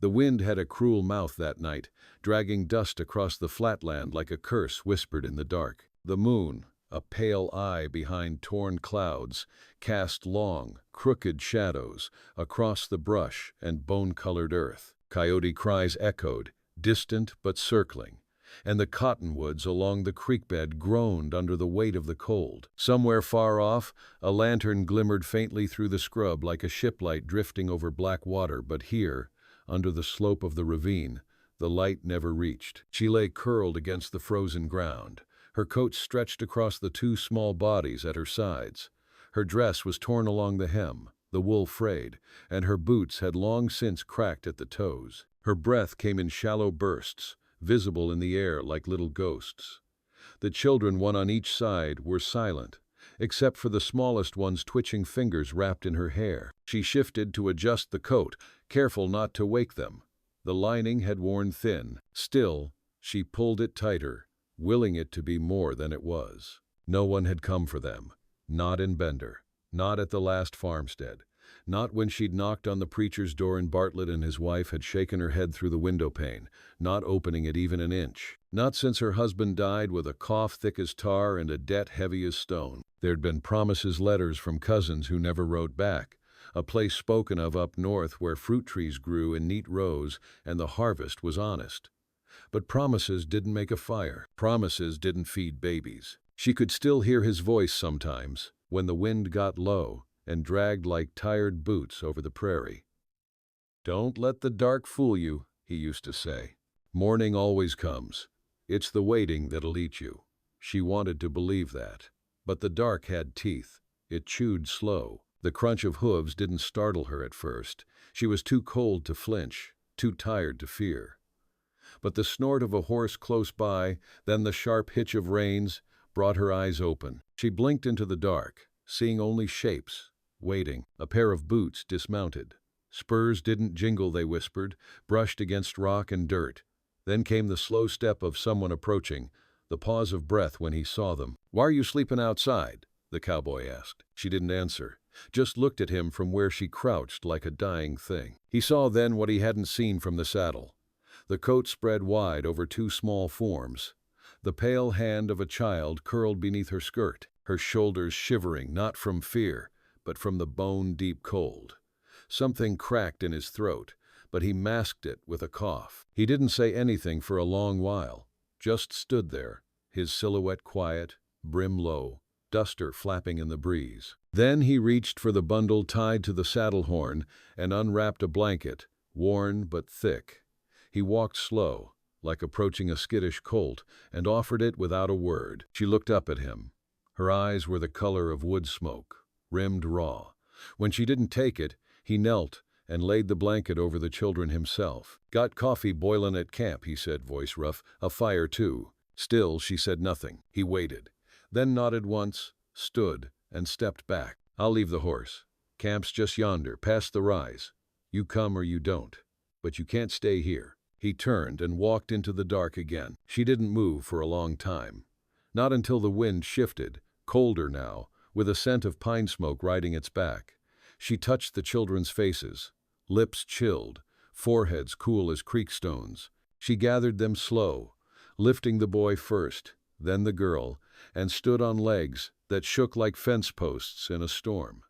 The wind had a cruel mouth that night, dragging dust across the flatland like a curse whispered in the dark. The moon, a pale eye behind torn clouds, cast long, crooked shadows across the brush and bone-colored earth. Coyote cries echoed, distant but circling, and the cottonwoods along the creek bed groaned under the weight of the cold. Somewhere far off, a lantern glimmered faintly through the scrub like a shiplight drifting over black water, but here, under the slope of the ravine, the light never reached. She lay curled against the frozen ground, her coat stretched across the two small bodies at her sides. Her dress was torn along the hem, the wool frayed, and her boots had long since cracked at the toes. Her breath came in shallow bursts, visible in the air like little ghosts. The children, one on each side, were silent, except for the smallest one's twitching fingers wrapped in her hair. She shifted to adjust the coat, careful not to wake them. The lining had worn thin. Still, she pulled it tighter, willing it to be more than it was. No one had come for them. Not in Bender. Not at the last farmstead. Not when she'd knocked on the preacher's door and Bartlett and his wife had shaken her head through the window pane, not opening it even an inch. Not since her husband died with a cough thick as tar and a debt heavy as stone. There'd been promises letters from cousins who never wrote back, a place spoken of up north where fruit trees grew in neat rows and the harvest was honest. But promises didn't make a fire. Promises didn't feed babies. She could still hear his voice sometimes, when the wind got low and dragged like tired boots over the prairie. "Don't let the dark fool you," he used to say. "Morning always comes. It's the waiting that'll eat you." She wanted to believe that. But the dark had teeth. It chewed slow. The crunch of hooves didn't startle her at first. She was too cold to flinch, too tired to fear. But the snort of a horse close by, then the sharp hitch of reins, brought her eyes open. She blinked into the dark, seeing only shapes, waiting. A pair of boots dismounted. Spurs didn't jingle, they whispered, brushed against rock and dirt. Then came the slow step of someone approaching, the pause of breath when he saw them. "Why are you sleeping outside?" the cowboy asked. She didn't answer, just looked at him from where she crouched like a dying thing. He saw then what he hadn't seen from the saddle. The coat spread wide over two small forms. The pale hand of a child curled beneath her skirt, her shoulders shivering not from fear, but from the bone-deep cold. Something cracked in his throat, but he masked it with a cough. He didn't say anything for a long while, just stood there, his silhouette quiet, brim low, duster flapping in the breeze. Then he reached for the bundle tied to the saddle horn and unwrapped a blanket, worn but thick. He walked slow, like approaching a skittish colt, and offered it without a word. She looked up at him. Her eyes were the color of wood smoke, rimmed raw. When she didn't take it, he knelt and laid the blanket over the children himself. "Got coffee boilin' at camp," he said, voice rough. "A fire, too." Still, she said nothing. He waited, then nodded once, stood, and stepped back. "I'll leave the horse. Camp's just yonder, past the rise. You come or you don't. But you can't stay here." He turned and walked into the dark again. She didn't move for a long time. Not until the wind shifted, colder now, with a scent of pine smoke riding its back. She touched the children's faces, lips chilled, foreheads cool as creek stones. She gathered them slow, lifting the boy first, then the girl, and stood on legs that shook like fence posts in a storm.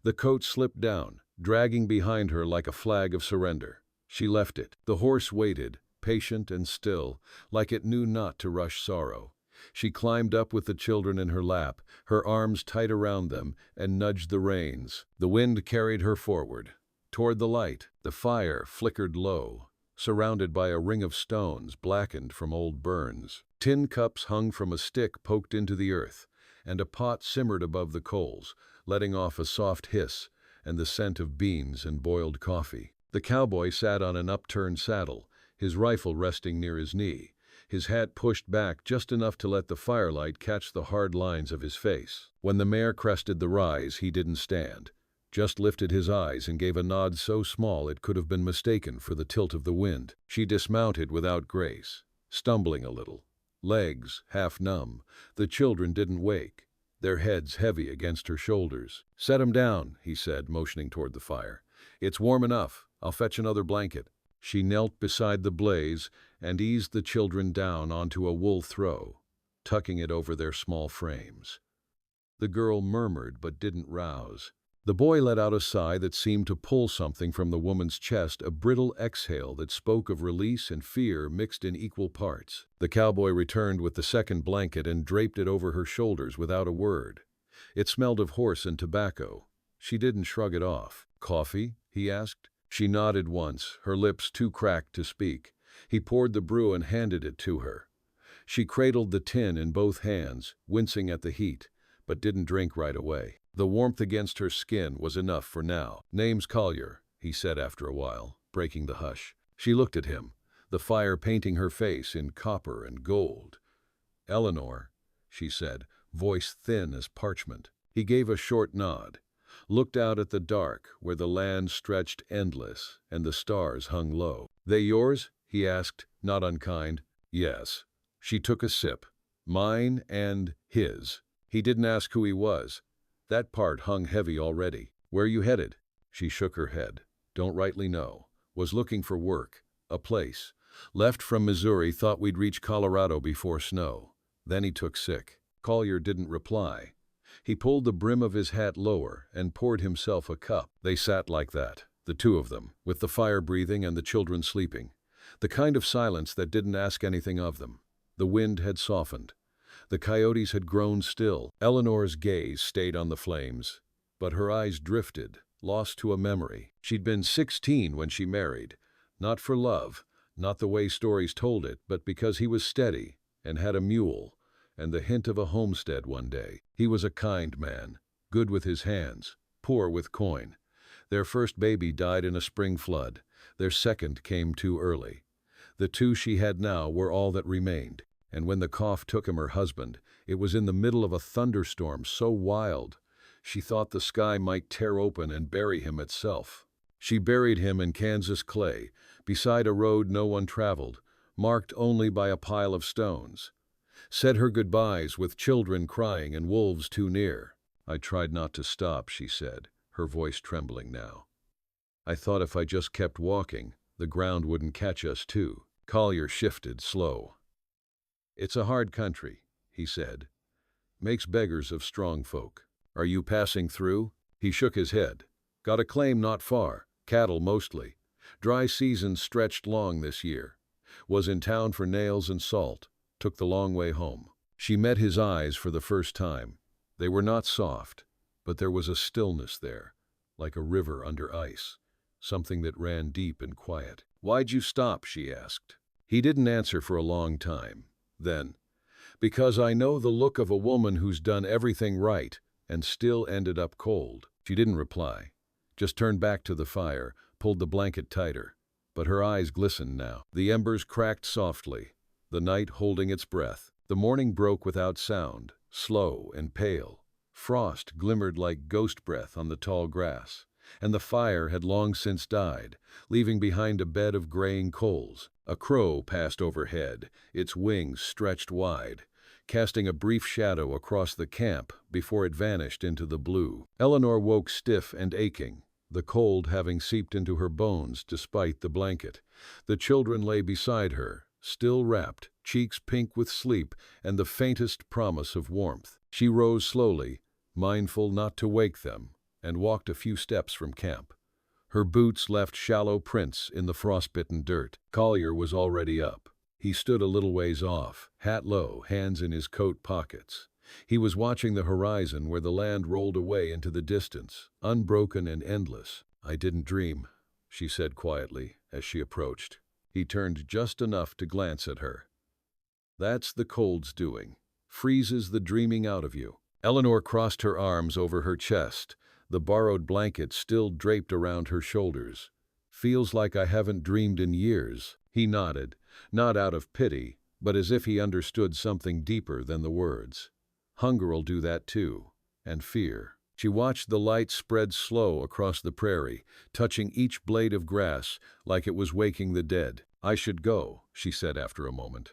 The coat slipped down, dragging behind her like a flag of surrender. She left it. The horse waited, patient and still, like it knew not to rush sorrow. She climbed up with the children in her lap, her arms tight around them, and nudged the reins. The wind carried her forward, toward the light. The fire flickered low, surrounded by a ring of stones blackened from old burns. Tin cups hung from a stick poked into the earth, and a pot simmered above the coals, letting off a soft hiss and the scent of beans and boiled coffee. The cowboy sat on an upturned saddle, his rifle resting near his knee, his hat pushed back just enough to let the firelight catch the hard lines of his face. When the mare crested the rise, he didn't stand, just lifted his eyes and gave a nod so small it could have been mistaken for the tilt of the wind. She dismounted without grace, stumbling a little, legs half numb. The children didn't wake, their heads heavy against her shoulders. "Set 'em down," he said, motioning toward the fire. "It's warm enough. I'll fetch another blanket." She knelt beside the blaze and eased the children down onto a wool throw, tucking it over their small frames. The girl murmured but didn't rouse. The boy let out a sigh that seemed to pull something from the woman's chest, a brittle exhale that spoke of release and fear mixed in equal parts. The cowboy returned with the second blanket and draped it over her shoulders without a word. It smelled of horse and tobacco. She didn't shrug it off. "Coffee?" he asked. She nodded once, her lips too cracked to speak. He poured the brew and handed it to her. She cradled the tin in both hands, wincing at the heat, but didn't drink right away. The warmth against her skin was enough for now. "Name's Collier," he said after a while, breaking the hush. She looked at him, the fire painting her face in copper and gold. "Eleanor," she said, voice thin as parchment. He gave a short nod, looked out at the dark where the land stretched endless and the stars hung low. "They yours?" he asked, not unkind. "Yes." She took a sip. "Mine and his." He didn't ask who he was. That part hung heavy already. "Where you headed?" She shook her head. "Don't rightly know. Was looking for work. A place. Left from Missouri, thought we'd reach Colorado before snow. Then he took sick." Collier didn't reply. He pulled the brim of his hat lower and poured himself a cup. They sat like that, the two of them, with the fire breathing and the children sleeping. The kind of silence that didn't ask anything of them. The wind had softened. The coyotes had grown still. Eleanor's gaze stayed on the flames, but her eyes drifted, lost to a memory. She'd been 16 when she married, not for love, not the way stories told it, but because he was steady and had a mule and the hint of a homestead one day. He was a kind man, good with his hands, poor with coin. Their first baby died in a spring flood. Their second came too early. The two she had now were all that remained. And when the cough took him her husband, it was in the middle of a thunderstorm so wild, she thought the sky might tear open and bury him itself. She buried him in Kansas clay, beside a road no one traveled, marked only by a pile of stones. Said her goodbyes with children crying and wolves too near. "I tried not to stop," she said, her voice trembling now. "I thought if I just kept walking, the ground wouldn't catch us too." Collier shifted, slow. "It's a hard country," he said. "Makes beggars of strong folk. Are you passing through?" He shook his head. "Got a claim not far, cattle mostly. Dry season stretched long this year. Was in town for nails and salt, took the long way home." She met his eyes for the first time. They were not soft, but there was a stillness there, like a river under ice, something that ran deep and quiet. "Why'd you stop?" she asked. He didn't answer for a long time. Then, "Because I know the look of a woman who's done everything right and still ended up cold." She didn't reply, just turned back to the fire, pulled the blanket tighter. But her eyes glistened now. The embers cracked softly, the night holding its breath. The morning broke without sound, slow and pale. Frost glimmered like ghost breath on the tall grass, and the fire had long since died, leaving behind a bed of graying coals. A crow passed overhead, its wings stretched wide, casting a brief shadow across the camp before it vanished into the blue. Eleanor woke stiff and aching, the cold having seeped into her bones despite the blanket. The children lay beside her, still wrapped, cheeks pink with sleep and the faintest promise of warmth. She rose slowly, mindful not to wake them, and walked a few steps from camp. Her boots left shallow prints in the frostbitten dirt. Collier was already up. He stood a little ways off, hat low, hands in his coat pockets. He was watching the horizon where the land rolled away into the distance, unbroken and endless. "I didn't dream," she said quietly as she approached. He turned just enough to glance at her. "That's the cold's doing. Freezes the dreaming out of you." Eleanor crossed her arms over her chest, the borrowed blanket still draped around her shoulders. "Feels like I haven't dreamed in years." He nodded, not out of pity, but as if he understood something deeper than the words. "Hunger'll do that too, and fear." She watched the light spread slow across the prairie, touching each blade of grass like it was waking the dead. "I should go," she said after a moment.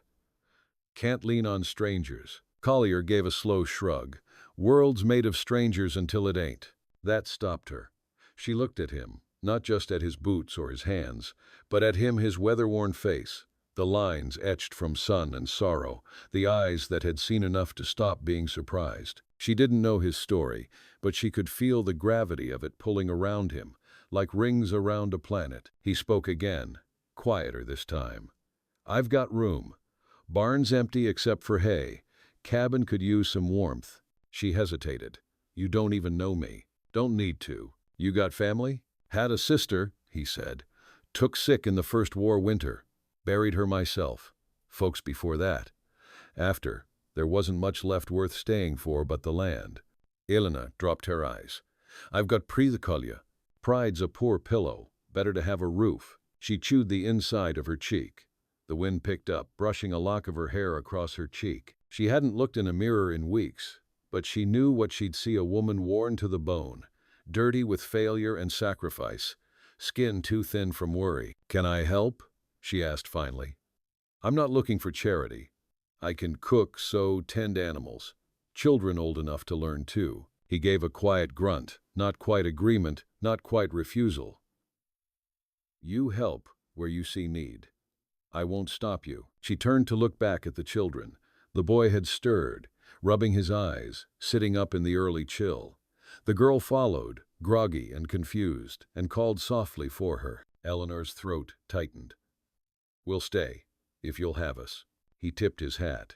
"Can't lean on strangers." Collier gave a slow shrug. "World's made of strangers until it ain't." That stopped her. She looked at him, not just at his boots or his hands, but at his weather-worn face, the lines etched from sun and sorrow, the eyes that had seen enough to stop being surprised. She didn't know his story, but she could feel the gravity of it pulling around him, like rings around a planet. He spoke again, quieter this time. "I've got room. Barn's empty except for hay. Cabin could use some warmth." She hesitated. "You don't even know me." "Don't need to. You got family?" "Had a sister," he said. "Took sick in the first war winter. Buried her myself. Folks before that. After, there wasn't much left worth staying for but the land." Elena dropped her eyes. "I've got prairie. Pride's a poor pillow. Better to have a roof." She chewed the inside of her cheek. The wind picked up, brushing a lock of her hair across her cheek. She hadn't looked in a mirror in weeks, but she knew what she'd see: a woman worn to the bone, dirty with failure and sacrifice, skin too thin from worry. "Can I help?" she asked finally. "I'm not looking for charity. I can cook, sew, tend animals. Children old enough to learn too." He gave a quiet grunt, not quite agreement, not quite refusal. "You help where you see need. I won't stop you." She turned to look back at the children. The boy had stirred, rubbing his eyes, sitting up in the early chill. The girl followed, groggy and confused, and called softly for her. Eleanor's throat tightened. "We'll stay, if you'll have us." He tipped his hat.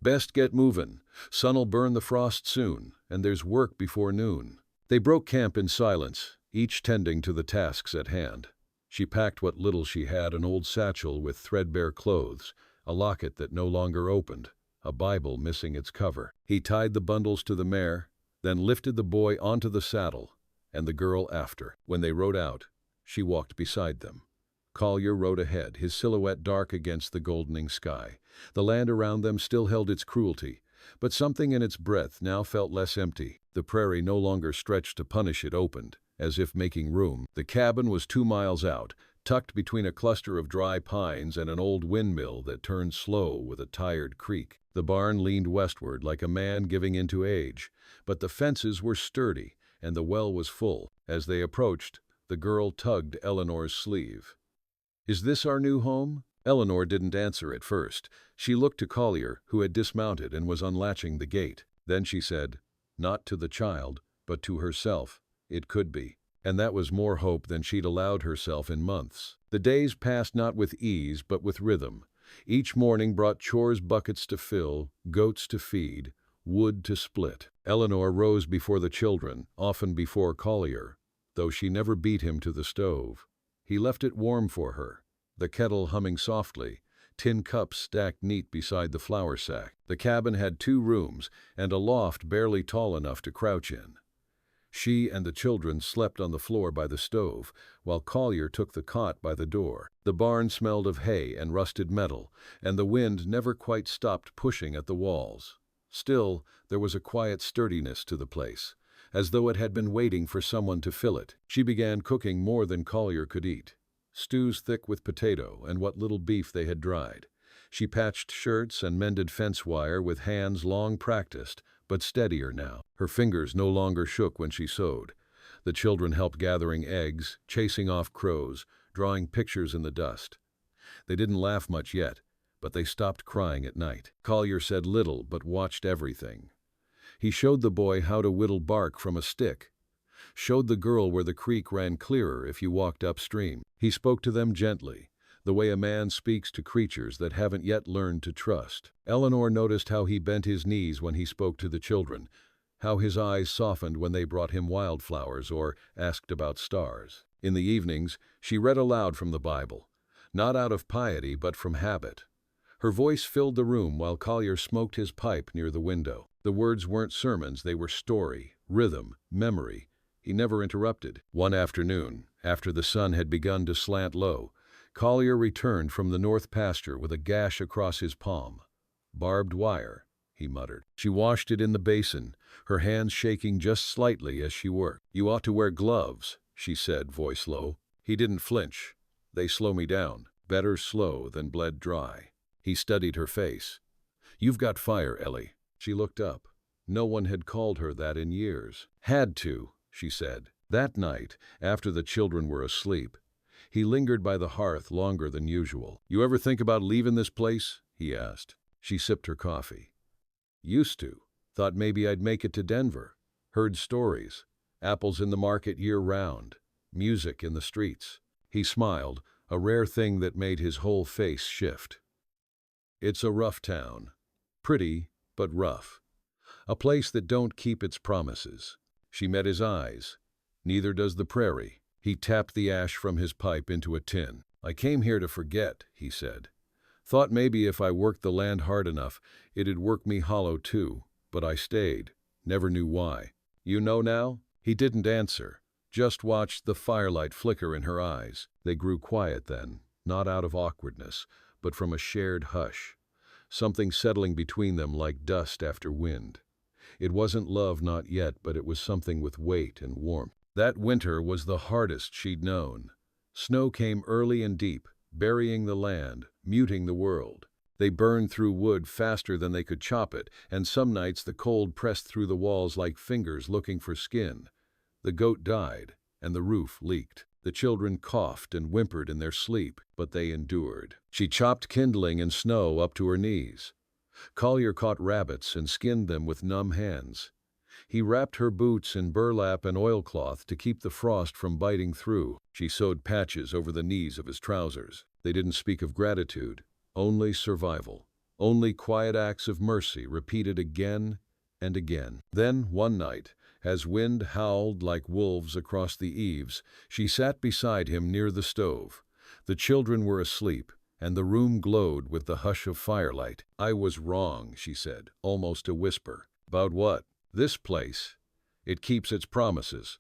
"Best get movin'. Sun'll burn the frost soon, and there's work before noon." They broke camp in silence, each tending to the tasks at hand. She packed what little she had: an old satchel with threadbare clothes, a locket that no longer opened, a Bible missing its cover. He tied the bundles to the mare, then lifted the boy onto the saddle, and the girl after. When they rode out, she walked beside them. Collier rode ahead, his silhouette dark against the goldening sky. The land around them still held its cruelty, but something in its breadth now felt less empty. The prairie no longer stretched to punish, it opened, as if making room. The cabin was 2 miles out, tucked between a cluster of dry pines and an old windmill that turned slow with a tired creak. The barn leaned westward like a man giving into age, but the fences were sturdy and the well was full. As they approached, the girl tugged Eleanor's sleeve. "Is this our new home?" Eleanor didn't answer at first. She looked to Collier, who had dismounted and was unlatching the gate. Then she said, not to the child, but to herself, "It could be." And that was more hope than she'd allowed herself in months. The days passed not with ease, but with rhythm. Each morning brought chores: buckets to fill, goats to feed, wood to split. Eleanor rose before the children, often before Collier, though she never beat him to the stove. He left it warm for her, the kettle humming softly, tin cups stacked neat beside the flour sack. The cabin had 2 rooms and a loft barely tall enough to crouch in. She and the children slept on the floor by the stove, while Collier took the cot by the door. The barn smelled of hay and rusted metal, and the wind never quite stopped pushing at the walls. Still, there was a quiet sturdiness to the place, as though it had been waiting for someone to fill it. She began cooking more than Collier could eat. Stews thick with potato and what little beef they had dried. She patched shirts and mended fence wire with hands long practiced, but steadier now. Her fingers no longer shook when she sewed. The children helped gathering eggs, chasing off crows, drawing pictures in the dust. They didn't laugh much yet, but they stopped crying at night. Collier said little, but watched everything. He showed the boy how to whittle bark from a stick, showed the girl where the creek ran clearer if you walked upstream. He spoke to them gently, the way a man speaks to creatures that haven't yet learned to trust. Eleanor noticed how he bent his knees when he spoke to the children, how his eyes softened when they brought him wildflowers or asked about stars. In the evenings, she read aloud from the Bible, not out of piety but from habit. Her voice filled the room while Collier smoked his pipe near the window. The words weren't sermons, they were story, rhythm, memory. He never interrupted. One afternoon, after the sun had begun to slant low, Collier returned from the north pasture with a gash across his palm. "Barbed wire," he muttered. She washed it in the basin, her hands shaking just slightly as she worked. "You ought to wear gloves," she said, voice low. He didn't flinch. "They slow me down. Better slow than bled dry." He studied her face. "You've got fire, Ellie." She looked up. No one had called her that in years. "Had to," she said. That night, after the children were asleep, he lingered by the hearth longer than usual. "You ever think about leaving this place?" he asked. She sipped her coffee. "Used to. Thought maybe I'd make it to Denver. Heard stories. Apples in the market year-round. Music in the streets." He smiled, a rare thing that made his whole face shift. "It's a rough town. Pretty, but rough. A place that don't keep its promises." She met his eyes. "Neither does the prairie." He tapped the ash from his pipe into a tin. "I came here to forget," he said. "Thought maybe if I worked the land hard enough, it'd work me hollow too, but I stayed. Never knew why. You know now?" He didn't answer, just watched the firelight flicker in her eyes. They grew quiet then, not out of awkwardness, but from a shared hush. Something settling between them like dust after wind. It wasn't love, not yet, but it was something with weight and warmth. That winter was the hardest she'd known. Snow came early and deep, burying the land, muting the world. They burned through wood faster than they could chop it, and some nights the cold pressed through the walls like fingers looking for skin. The goat died, and the roof leaked. The children coughed and whimpered in their sleep, but they endured. She chopped kindling and snow up to her knees. Collier caught rabbits and skinned them with numb hands. He wrapped her boots in burlap and oilcloth to keep the frost from biting through. She sewed patches over the knees of his trousers. They didn't speak of gratitude, only survival, only quiet acts of mercy repeated again and again. Then, one night, as wind howled like wolves across the eaves, she sat beside him near the stove. The children were asleep, and the room glowed with the hush of firelight. "I was wrong," she said, almost a whisper. "About what?" "This place. It keeps its promises.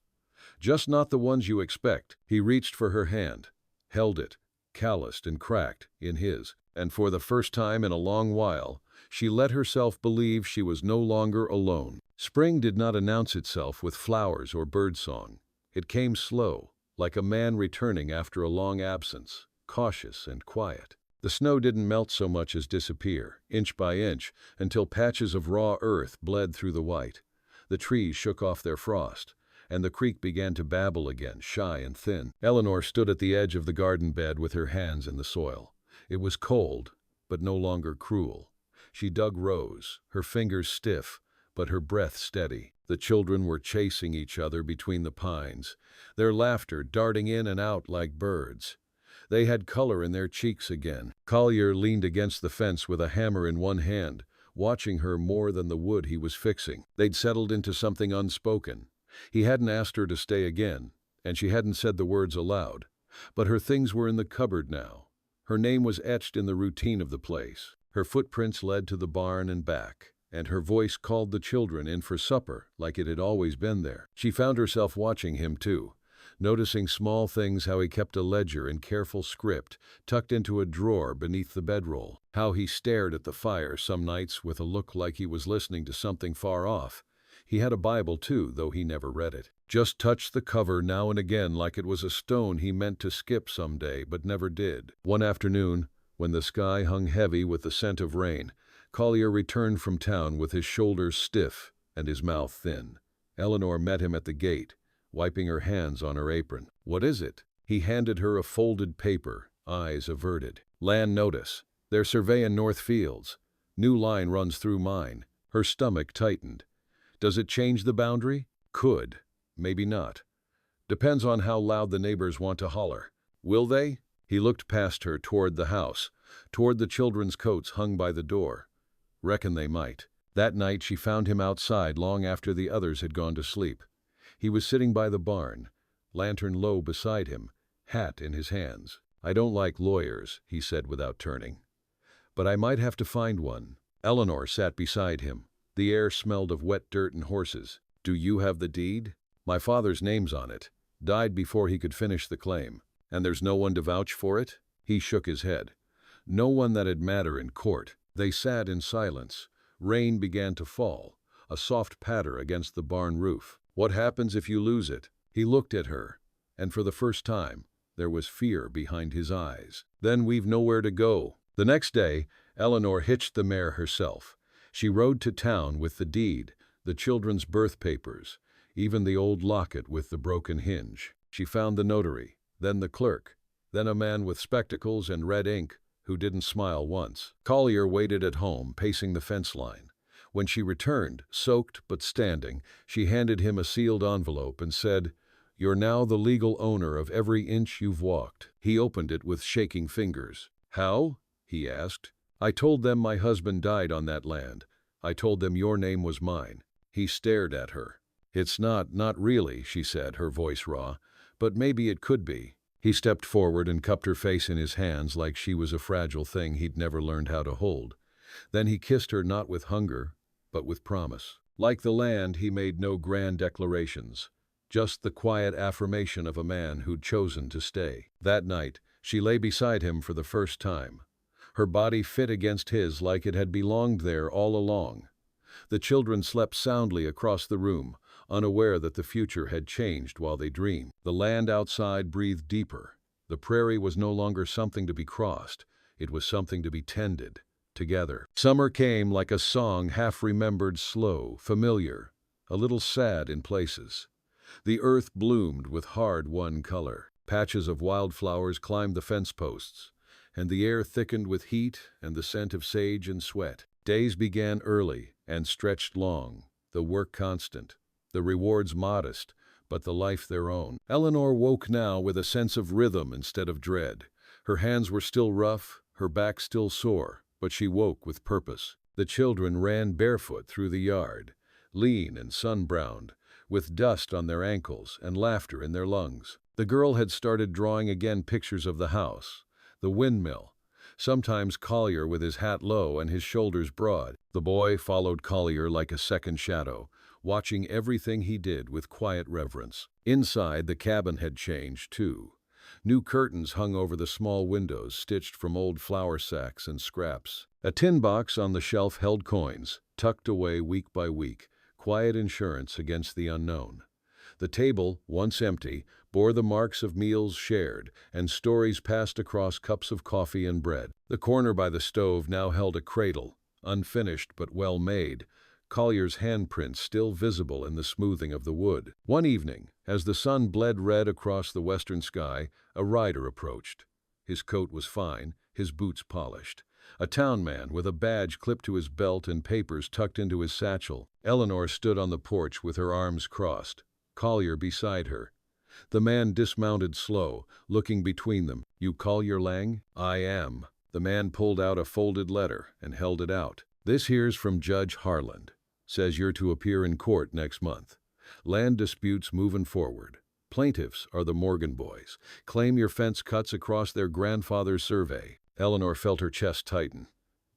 Just not the ones you expect." He reached for her hand, held it, calloused and cracked, in his, and for the first time in a long while, she let herself believe she was no longer alone. Spring did not announce itself with flowers or birdsong. It came slow, like a man returning after a long absence, cautious and quiet. The snow didn't melt so much as disappear, inch by inch, until patches of raw earth bled through the white. The trees shook off their frost, and the creek began to babble again, shy and thin. Eleanor stood at the edge of the garden bed with her hands in the soil. It was cold, but no longer cruel. She dug rows, her fingers stiff, but her breath steady. The children were chasing each other between the pines, their laughter darting in and out like birds. They had color in their cheeks again. Collier leaned against the fence with a hammer in one hand, watching her more than the wood he was fixing. They'd settled into something unspoken. He hadn't asked her to stay again, and she hadn't said the words aloud. But her things were in the cupboard now. Her name was etched in the routine of the place. Her footprints led to the barn and back, and her voice called the children in for supper like it had always been there. She found herself watching him too, noticing small things, how he kept a ledger in careful script tucked into a drawer beneath the bedroll, how he stared at the fire some nights with a look like he was listening to something far off. He had a Bible too, though he never read it. Just touched the cover now and again like it was a stone he meant to skip someday but never did. One afternoon, when the sky hung heavy with the scent of rain, Collier returned from town with his shoulders stiff and his mouth thin. Eleanor met him at the gate, wiping her hands on her apron. "What is it?" He handed her a folded paper, eyes averted. "Land notice. They're surveying North Fields. New line runs through mine." Her stomach tightened. "Does it change the boundary?" "Could. Maybe not. Depends on how loud the neighbors want to holler." "Will they?" He looked past her toward the house, toward the children's coats hung by the door. "Reckon they might." That night she found him outside long after the others had gone to sleep. He was sitting by the barn, lantern low beside him, hat in his hands. "I don't like lawyers," he said without turning. "But I might have to find one." Eleanor sat beside him. The air smelled of wet dirt and horses. "Do you have the deed?" "My father's name's on it. Died before he could finish the claim." "And there's no one to vouch for it?" He shook his head. "No one that'd matter in court." They sat in silence. Rain began to fall, a soft patter against the barn roof. "What happens if you lose it?" He looked at her, and for the first time, there was fear behind his eyes. "Then we've nowhere to go." The next day, Eleanor hitched the mare herself. She rode to town with the deed, the children's birth papers. even the old locket with the broken hinge. She found the notary, then the clerk, then a man with spectacles and red ink who didn't smile once. Collier waited at home, pacing the fence line. When she returned, soaked but standing, she handed him a sealed envelope and said, "You're now the legal owner of every inch you've walked." He opened it with shaking fingers. "How?" he asked. "I told them my husband died on that land. I told them your name was mine." He stared at her. "It's not really," she said, her voice raw, "but maybe it could be." He stepped forward and cupped her face in his hands like she was a fragile thing he'd never learned how to hold. Then he kissed her not with hunger, but with promise. Like the land, he made no grand declarations, just the quiet affirmation of a man who'd chosen to stay. That night, she lay beside him for the first time. Her body fit against his like it had belonged there all along. The children slept soundly across the room, unaware that the future had changed while they dreamed. The land outside breathed deeper. The prairie was no longer something to be crossed. It was something to be tended, together. Summer came like a song half-remembered, slow, familiar, a little sad in places. The earth bloomed with hard-won color. Patches of wildflowers climbed the fence posts, and the air thickened with heat and the scent of sage and sweat. Days began early and stretched long, the work constant, the rewards modest, but the life their own. Eleanor woke now with a sense of rhythm instead of dread. Her hands were still rough, her back still sore, but she woke with purpose. The children ran barefoot through the yard, lean and sun-browned, with dust on their ankles and laughter in their lungs. The girl had started drawing again pictures of the house, the windmill, sometimes Collier with his hat low and his shoulders broad. The boy followed Collier like a second shadow, watching everything he did with quiet reverence. Inside, the cabin had changed, too. New curtains hung over the small windows, stitched from old flour sacks and scraps. A tin box on the shelf held coins, tucked away week by week, quiet insurance against the unknown. The table, once empty, bore the marks of meals shared and stories passed across cups of coffee and bread. The corner by the stove now held a cradle, unfinished but well made, Collier's handprints still visible in the smoothing of the wood. One evening, as the sun bled red across the western sky, a rider approached. His coat was fine, his boots polished. A town man with a badge clipped to his belt and papers tucked into his satchel. Eleanor stood on the porch with her arms crossed, Collier beside her. The man dismounted slow, looking between them. "You Collier Lang?" "I am." The man pulled out a folded letter and held it out. "This here's from Judge Harland. Says you're to appear in court next month. Land disputes moving forward. Plaintiffs are the Morgan boys. Claim your fence cuts across their grandfather's survey." Eleanor felt her chest tighten.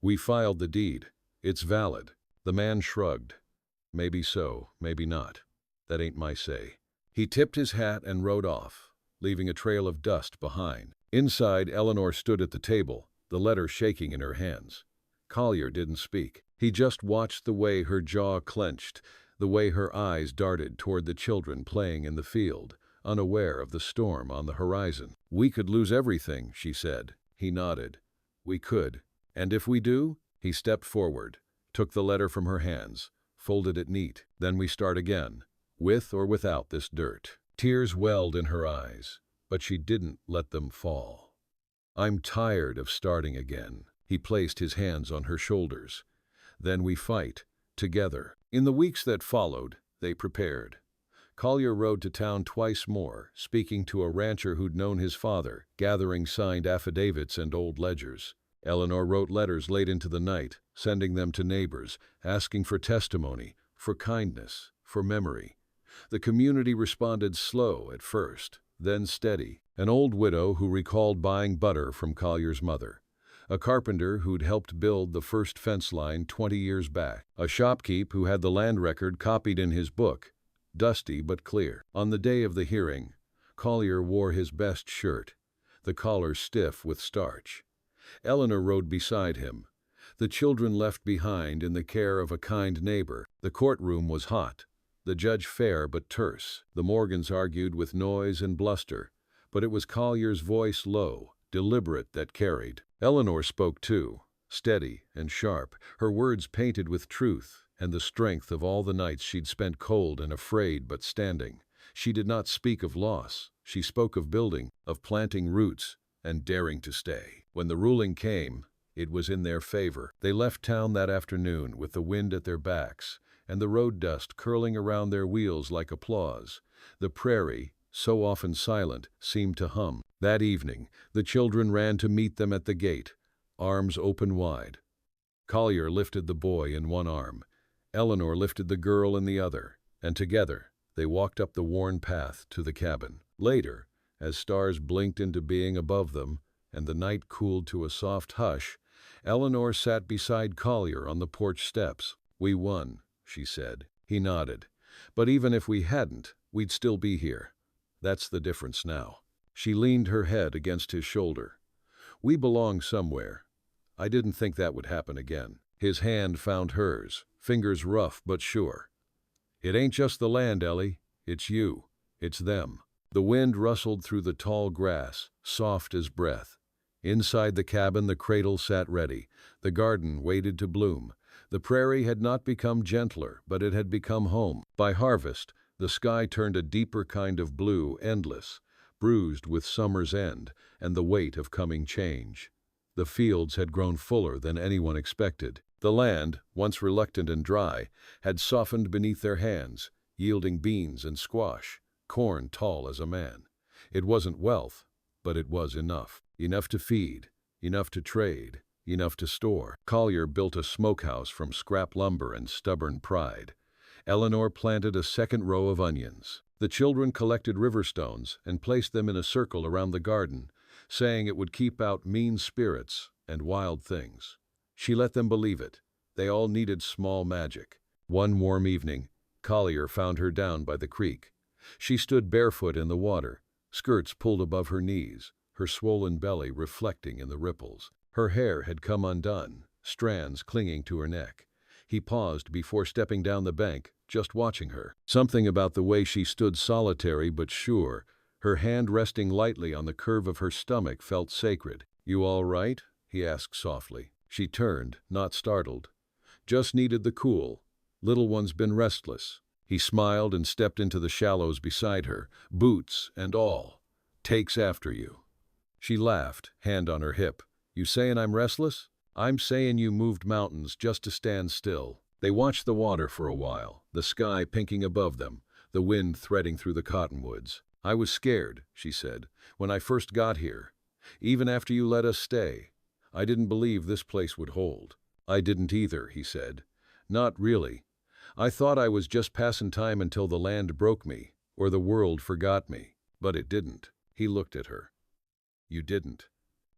"We filed the deed. It's valid." The man shrugged. "Maybe so, maybe not. That ain't my say." He tipped his hat and rode off, leaving a trail of dust behind. Inside, Eleanor stood at the table, the letter shaking in her hands. Collier didn't speak. He just watched the way her jaw clenched, the way her eyes darted toward the children playing in the field, unaware of the storm on the horizon. "We could lose everything," she said. He nodded. "We could. And if we do?" He stepped forward, took the letter from her hands, folded it neat. "Then we start again, with or without this dirt." Tears welled in her eyes, but she didn't let them fall. "I'm tired of starting again." He placed his hands on her shoulders. "Then we fight, together." In the weeks that followed, they prepared. Collier rode to town twice more, speaking to a rancher who'd known his father, gathering signed affidavits and old ledgers. Eleanor wrote letters late into the night, sending them to neighbors, asking for testimony, for kindness, for memory. The community responded slow at first, then steady. An old widow who recalled buying butter from Collier's mother. A carpenter who'd helped build the first fence line 20 years back. A shopkeep who had the land record copied in his book, dusty but clear. On the day of the hearing, Collier wore his best shirt, the collar stiff with starch. Eleanor rode beside him, the children left behind in the care of a kind neighbor. The courtroom was hot, the judge fair but terse. The Morgans argued with noise and bluster, but it was Collier's voice low, deliberate, that carried. Eleanor spoke too, steady and sharp, her words painted with truth and the strength of all the nights she'd spent cold and afraid but standing. She did not speak of loss. She spoke of building, of planting roots, and daring to stay. When the ruling came, it was in their favor. They left town that afternoon with the wind at their backs and the road dust curling around their wheels like applause. The prairie, so often silent, seemed to hum. That evening, the children ran to meet them at the gate, arms open wide. Collier lifted the boy in one arm. Eleanor lifted the girl in the other, and together they walked up the worn path to the cabin. Later, as stars blinked into being above them and the night cooled to a soft hush, Eleanor sat beside Collier on the porch steps. "We won," she said. He nodded. "But even if we hadn't, we'd still be here. That's the difference now." She leaned her head against his shoulder. "We belong somewhere. I didn't think that would happen again." His hand found hers, fingers rough but sure. "It ain't just the land, Ellie. It's you. It's them." The wind rustled through the tall grass, soft as breath. Inside the cabin, the cradle sat ready. The garden waited to bloom. The prairie had not become gentler, but it had become home. By harvest, the sky turned a deeper kind of blue, endless, bruised with summer's end and the weight of coming change. The fields had grown fuller than anyone expected. The land, once reluctant and dry, had softened beneath their hands, yielding beans and squash, corn tall as a man. It wasn't wealth, but it was enough. Enough to feed, enough to trade, enough to store. Collier built a smokehouse from scrap lumber and stubborn pride. Eleanor planted a second row of onions. The children collected river stones and placed them in a circle around the garden, saying it would keep out mean spirits and wild things. She let them believe it. They all needed small magic. One warm evening, Collier found her down by the creek. She stood barefoot in the water, skirts pulled above her knees, her swollen belly reflecting in the ripples. Her hair had come undone, strands clinging to her neck. He paused before stepping down the bank, just watching her. Something about the way she stood solitary but sure, her hand resting lightly on the curve of her stomach, felt sacred. "You all right?" he asked softly. She turned, not startled. "Just needed the cool. Little one's been restless." He smiled and stepped into the shallows beside her, boots and all. "Takes after you." She laughed, hand on her hip. "You sayin' I'm restless? I'm sayin' you moved mountains just to stand still." They watched the water for a while, the sky pinking above them, the wind threading through the cottonwoods. "I was scared," she said, "when I first got here. Even after you let us stay. I didn't believe this place would hold." "I didn't either," he said. "Not really. I thought I was just passin' time until the land broke me, or the world forgot me. But it didn't." He looked at her. "You didn't."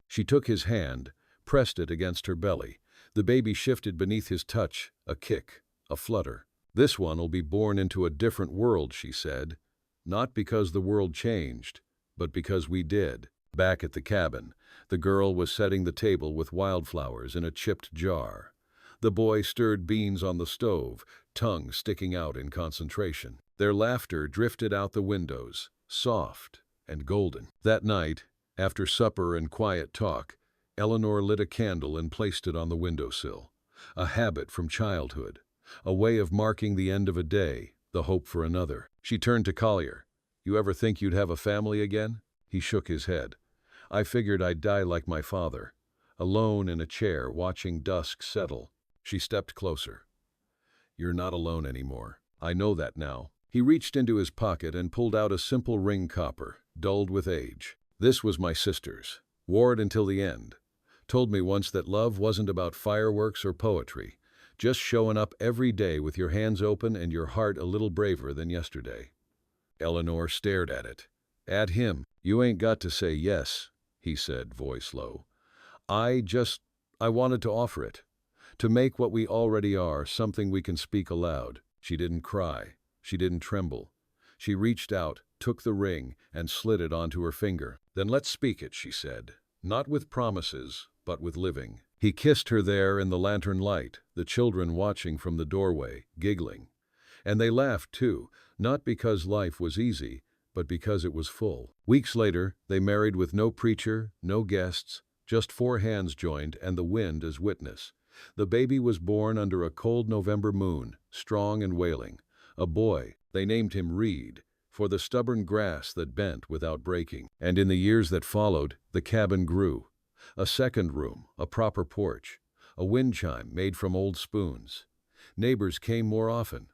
She took his hand, pressed it against her belly. The baby shifted beneath his touch, a kick, a flutter. "This one'll be born into a different world," she said. "Not because the world changed, but because we did." Back at the cabin, the girl was setting the table with wildflowers in a chipped jar. The boy stirred beans on the stove, tongue sticking out in concentration. Their laughter drifted out the windows, soft and golden. That night, after supper and quiet talk, Eleanor lit a candle and placed it on the windowsill. A habit from childhood, a way of marking the end of a day, the hope for another. She turned to Collier. "You ever think you'd have a family again?" He shook his head. "I figured I'd die like my father, alone in a chair watching dusk settle." She stepped closer. "You're not alone anymore. I know that now." He reached into his pocket and pulled out a simple ring copper, dulled with age. "This was my sister's. Wore it until the end. Told me once that love wasn't about fireworks or poetry, just showing up every day with your hands open and your heart a little braver than yesterday." Eleanor stared at it. At him. "You ain't got to say yes," he said, voice low. I wanted to offer it. To make what we already are something we can speak aloud." She didn't cry. She didn't tremble. She reached out, took the ring, and slid it onto her finger. "Then let's speak it," she said. "Not with promises, but with living." He kissed her there in the lantern light, the children watching from the doorway, giggling. And they laughed too, not because life was easy, but because it was full. Weeks later, they married with no preacher, no guests, Just 4 hands joined and the wind as witness. The baby was born under a cold November moon, strong and wailing. A boy. They named him Reed, for the stubborn grass that bent without breaking. And in the years that followed, the cabin grew. A second room, a proper porch, a wind chime made from old spoons. Neighbors came more often.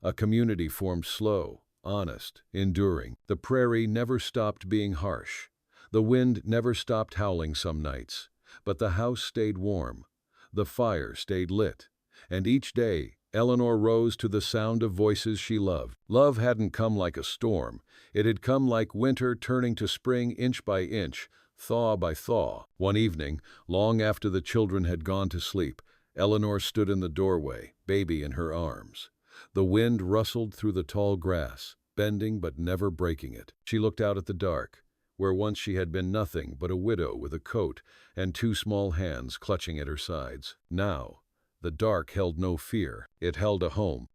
A community formed slow, honest, enduring. The prairie never stopped being harsh. The wind never stopped howling some nights. But the house stayed warm. The fire stayed lit. And each day, Eleanor rose to the sound of voices she loved. Love hadn't come like a storm. It had come like winter turning to spring inch by inch, thaw by thaw. One evening, long after the children had gone to sleep, Eleanor stood in the doorway, baby in her arms. The wind rustled through the tall grass, bending but never breaking it. She looked out at the dark, where once she had been nothing but a widow with a coat and 2 small hands clutching at her sides. Now, the dark held no fear. It held a home.